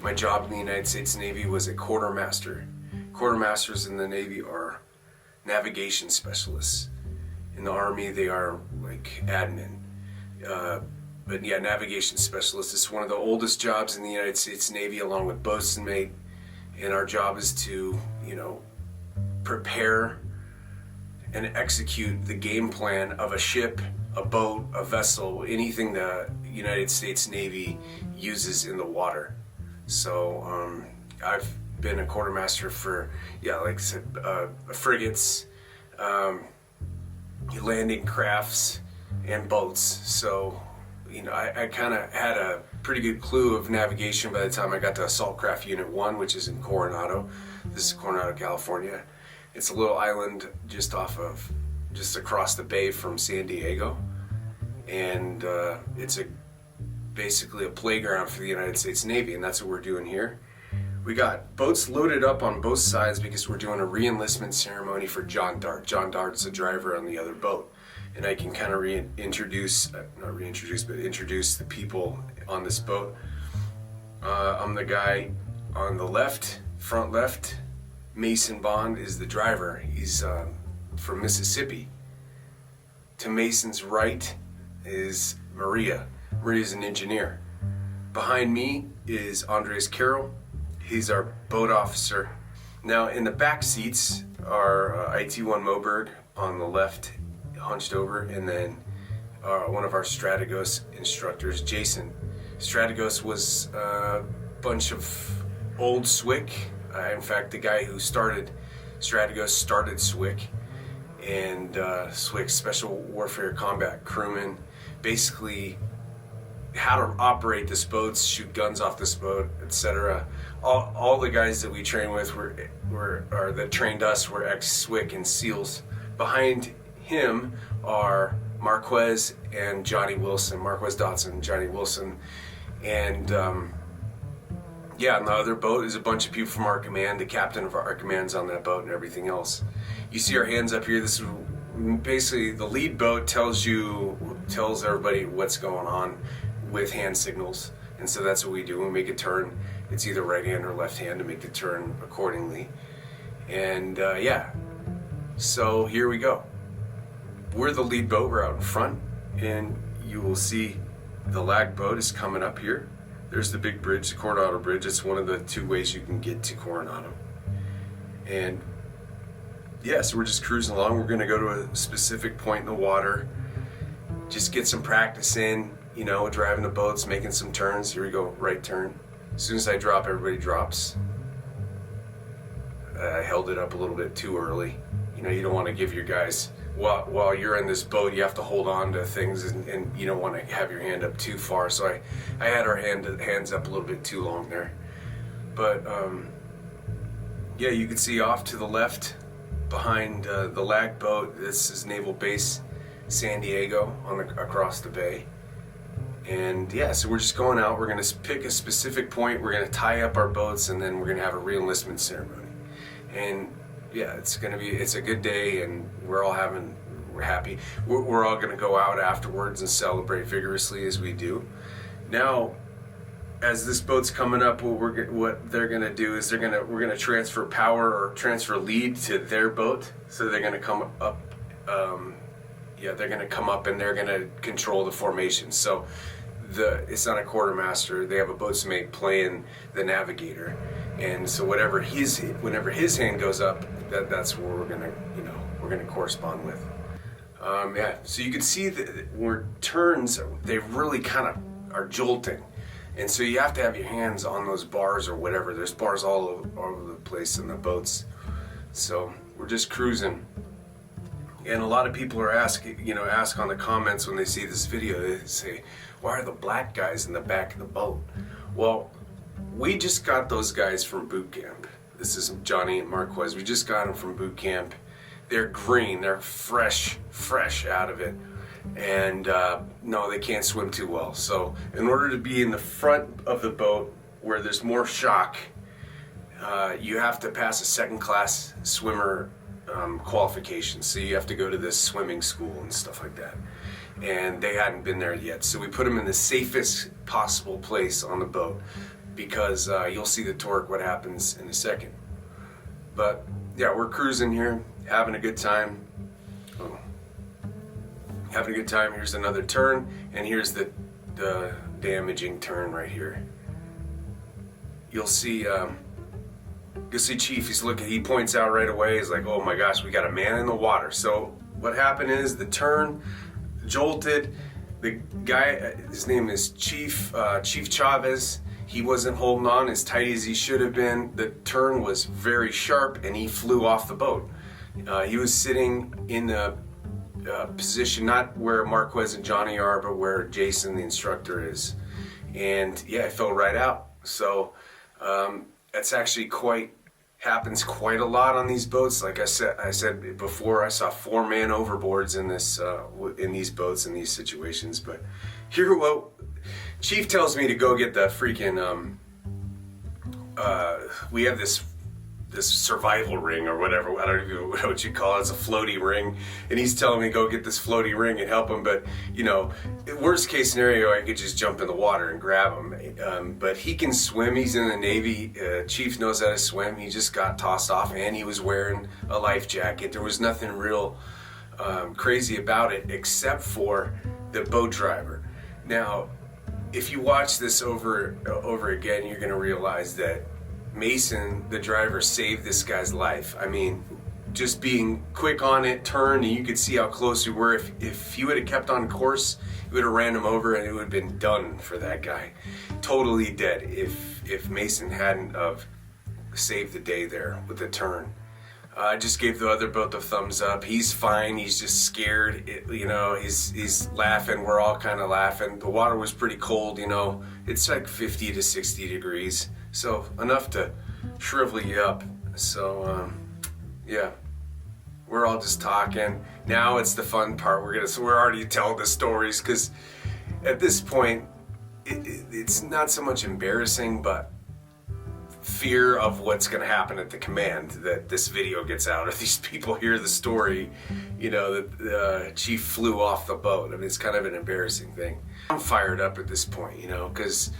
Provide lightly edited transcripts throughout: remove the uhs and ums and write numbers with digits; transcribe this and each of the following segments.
My job in the United States Navy was a quartermaster. Quartermasters in the Navy are navigation specialists. In the Army, they are like admin. But yeah, navigation specialist is one of the oldest jobs in the United States Navy, along with boatswain mate. And our job is to, prepare and execute the game plan of a ship, a boat, a vessel, anything the United States Navy uses in the water. So I've been a quartermaster for, like I said, frigates, landing crafts, and boats. So, I kind of had a pretty good clue of navigation by the time I got to Assault Craft Unit 1, which is in Coronado. This is Coronado, California. It's a little island just across the bay from San Diego. And it's basically a playground for the United States Navy, and that's what we're doing here. We got boats loaded up on both sides because we're doing a reenlistment ceremony for John Dart. John Dart's the driver on the other boat. And I can kind of introduce the people on this boat. I'm the guy on the left, front left. Mason Bond is the driver. He's from Mississippi. To Mason's right is Maria. Maria's an engineer. Behind me is Andres Carroll. He's our boat officer. Now in the back seats are IT-1 Moberg on the left, hunched over, and then one of our Strategos instructors, Jason. Strategos was a bunch of old SWCC. In fact, the guy who started Strategos started SWCC, and SWCC, Special Warfare Combat Crewman, basically how to operate this boat, shoot guns off this boat, etc. All the guys that we train with that trained us were ex-SWCC and SEALs. Behind him are Marquez and Johnny Wilson, Marquez Dotson and Johnny Wilson. And on the other boat is a bunch of people from our command. The captain of our command's on that boat and everything else. You see our hands up here. This is basically the lead boat tells everybody what's going on with hand signals. And so that's what we do. When we make a turn, it's either right hand or left hand to make the turn accordingly. And so here we go. We're the lead boat, we're out in front, and you will see the lag boat is coming up here. There's the big bridge, the Coronado Bridge. It's one of the two ways you can get to Coronado. And so we're just cruising along. We're gonna go to a specific point in the water, just get some practice in, driving the boats, making some turns. Here we go, right turn. As soon as I drop, everybody drops. I held it up a little bit too early. You don't want to give your guys, while you're in this boat, you have to hold on to things, and you don't want to have your hand up too far. So I had our hands up a little bit too long there. But you can see off to the left, behind the lag boat, this is Naval Base San Diego across the bay. And so we're just going out. We're going to pick a specific point. We're going to tie up our boats, and then we're going to have a reenlistment ceremony. And it's a good day, and we're happy. We're all going to go out afterwards and celebrate vigorously as we do. Now, as this boat's coming up, what they're going to do is we're going to transfer power or transfer lead to their boat. So they're going to come up. They're going to come up and they're going to control the formation. So it's not a quartermaster. They have a boatswain playing the navigator, and so whenever his hand goes up, that's where we're gonna correspond with. So you can see that where turns, they really kind of are jolting, and so you have to have your hands on those bars or whatever. There's bars all over the place in the boats. So we're just cruising. And a lot of people are ask on the comments when they see this video, they say, why are the black guys in the back of the boat? Well, we just got those guys from boot camp. This is Johnny and Marquez. We just got them from boot camp. They're green, they're fresh out of it. And no, they can't swim too well. So in order to be in the front of the boat where there's more shock, you have to pass a second class swimmer qualifications. So you have to go to this swimming school and stuff like that. And they hadn't been there yet. So we put them in the safest possible place on the boat. because you'll see the torque, what happens in a second. But yeah, we're cruising here, having a good time. Oh. Having a good time. Here's another turn, and here's the damaging turn right here. You'll see Chief, he points out right away, he's like, oh my gosh, we got a man in the water. So what happened is the turn jolted. The guy, his name is Chief Chavez. He wasn't holding on as tight as he should have been. The turn was very sharp and he flew off the boat. He was sitting in a position, not where Marquez and Johnny are, but where Jason, the instructor, is. And yeah, it fell right out. So that's actually happens quite a lot on these boats. Like I said before, I saw 4-man overboards in these boats in these situations. But here, well, Chief tells me to go get the freaking we have this survival ring or whatever, I don't even know what you call it, it's a floaty ring, and he's telling me go get this floaty ring and help him. But you know, worst case scenario, I could just jump in the water and grab him, but he can swim, he's in the Navy. Chief knows how to swim. He just got tossed off and he was wearing a life jacket. There was nothing real crazy about it except for the boat driver. Now if you watch this over again, you're going to realize that Mason, the driver, saved this guy's life. I mean, just being quick on it, turned, and you could see how close we were. If he would have kept on course, he would have ran him over and it would have been done for that guy. Totally dead if Mason hadn't have saved the day there with the turn. I just gave the other boat the thumbs up. He's fine. He's just scared. You know, he's laughing. We're all kind of laughing. The water was pretty cold, you know. It's like 50 to 60 degrees. So enough to shrivel you up. So, yeah. We're all just talking. Now it's the fun part. We're already telling the stories, because at this point, it's not so much embarrassing, but fear of what's going to happen at the command, that this video gets out or these people hear the story, you know, that the Chief flew off the boat. I mean, it's kind of an embarrassing thing. I'm fired up at this point, you know, because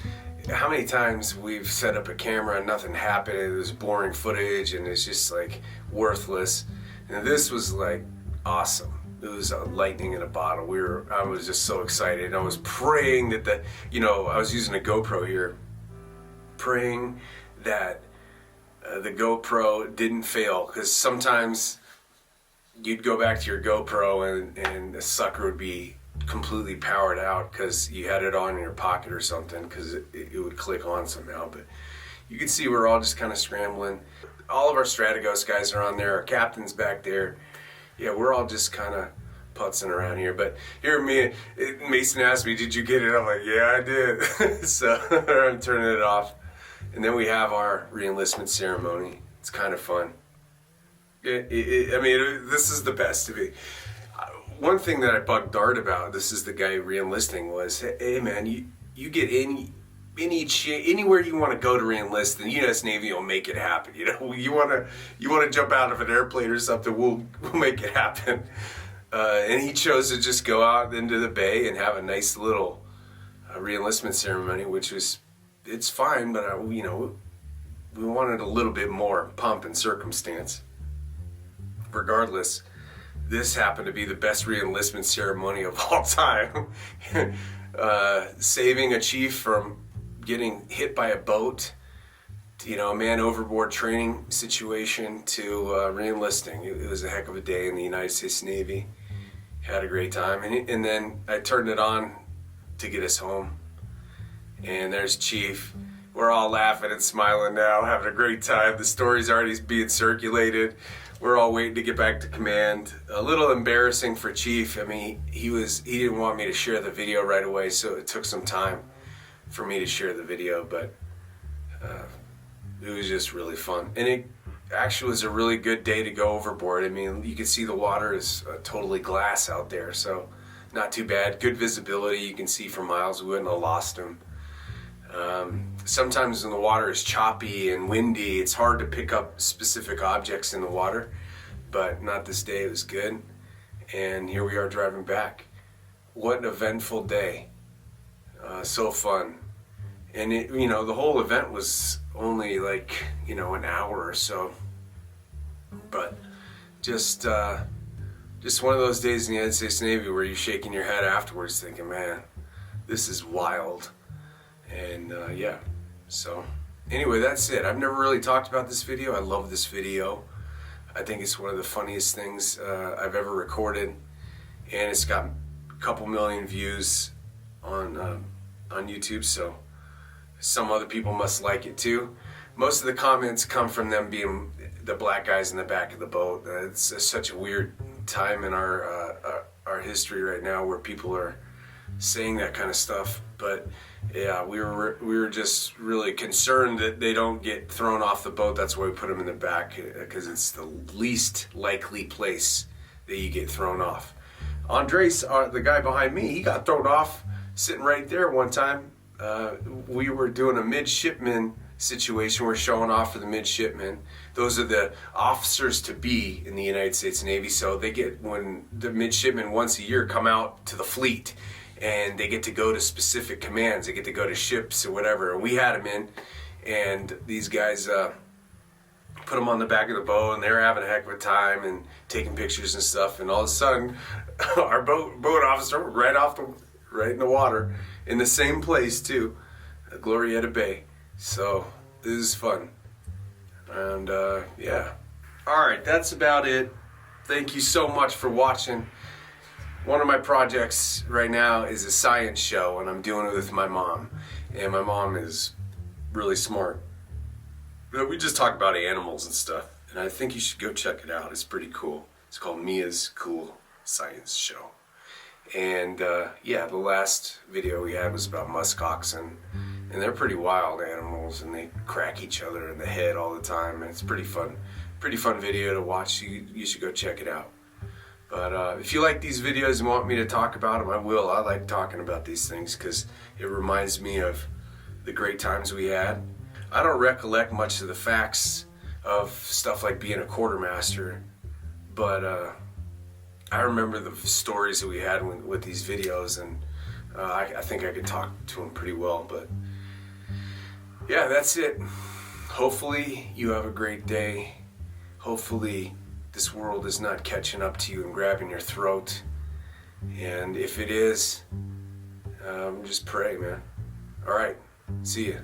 how many times we've set up a camera and nothing happened, and there's boring footage and it's just like worthless. And this was like awesome. It was lightning in a bottle. I was just so excited. I was praying that I was using a GoPro here, praying that the GoPro didn't fail, because sometimes you'd go back to your GoPro and the sucker would be completely powered out because you had it on in your pocket or something, because it would click on somehow. But you can see we're all just kind of scrambling. All of our Strategos guys are on there, our captain's back there. Yeah, we're all just kind of putzing around here. But here, Mason asked me, did you get it? I'm like, yeah, I did. So I'm turning it off. And then we have our reenlistment ceremony. It's kind of fun. I mean, this is the best to be. One thing that I bugged Dart about, this is the guy reenlisting, was, hey man, you get anywhere you want to go to reenlist, the U.S. Navy will make it happen. You know, you want to jump out of an airplane or something, we'll make it happen. And he chose to just go out into the bay and have a nice little reenlistment ceremony, which was, it's fine, but we wanted a little bit more pomp and circumstance. Regardless, this happened to be the best reenlistment ceremony of all time. Saving a chief from getting hit by a boat, a man overboard training situation, to reenlisting. It was a heck of a day in the United States Navy. Had a great time, and then I turned it on to get us home. And there's Chief. We're all laughing and smiling now, having a great time. The story's already being circulated. We're all waiting to get back to command. A little embarrassing for Chief. I mean, he didn't want me to share the video right away, so it took some time for me to share the video, but it was just really fun. And it actually was a really good day to go overboard. I mean, you can see the water is totally glass out there, so not too bad. Good visibility. You can see for miles. We wouldn't have lost him. Sometimes when the water is choppy and windy, it's hard to pick up specific objects in the water, but not this day. It was good. And here we are driving back. What an eventful day. So fun. And it, you know, the whole event was only like, you know, an hour or so. But just one of those days in the United States Navy where you're shaking your head afterwards thinking, man, this is wild. And yeah, so anyway, that's it. I've never really talked about this video. I love this video. I think it's one of the funniest things I've ever recorded, and it's got a couple million views on YouTube, so some other people must like it too. Most of the comments come from them being the black guys in the back of the boat. It's such a weird time in our history right now where people are saying that kind of stuff. But yeah, we were just really concerned that they don't get thrown off the boat. That's why we put them in the back, because it's the least likely place that you get thrown off. Andres, the guy behind me, he got thrown off sitting right there one time. We were doing a midshipman situation. We're showing off for the midshipmen. Those are the officers to be in the United States Navy. So they get, when the midshipmen once a year come out to the fleet, and they get to go to specific commands. They get to go to ships or whatever. And we had them in, and these guys put them on the back of the boat, and they were having a heck of a time and taking pictures and stuff. And all of a sudden, our boat officer right in the water, in the same place too, Glorietta Bay. So this is fun. And yeah. All right, that's about it. Thank you so much for watching. One of my projects right now is a science show, and I'm doing it with my mom. And my mom is really smart. We just talk about animals and stuff, and I think you should go check it out. It's pretty cool. It's called Mia's Cool Science Show. And yeah, the last video we had was about musk oxen, and they're pretty wild animals, and they crack each other in the head all the time, and it's pretty fun video to watch. You should go check it out. But if you like these videos and want me to talk about them, I will. I like talking about these things because it reminds me of the great times we had. I don't recollect much of the facts of stuff like being a quartermaster, but I remember the stories that we had with these videos, and I think I could talk to them pretty well. But yeah, that's it. Hopefully you have a great day. Hopefully this world is not catching up to you and grabbing your throat. And if it is, just pray, man. All right, see ya.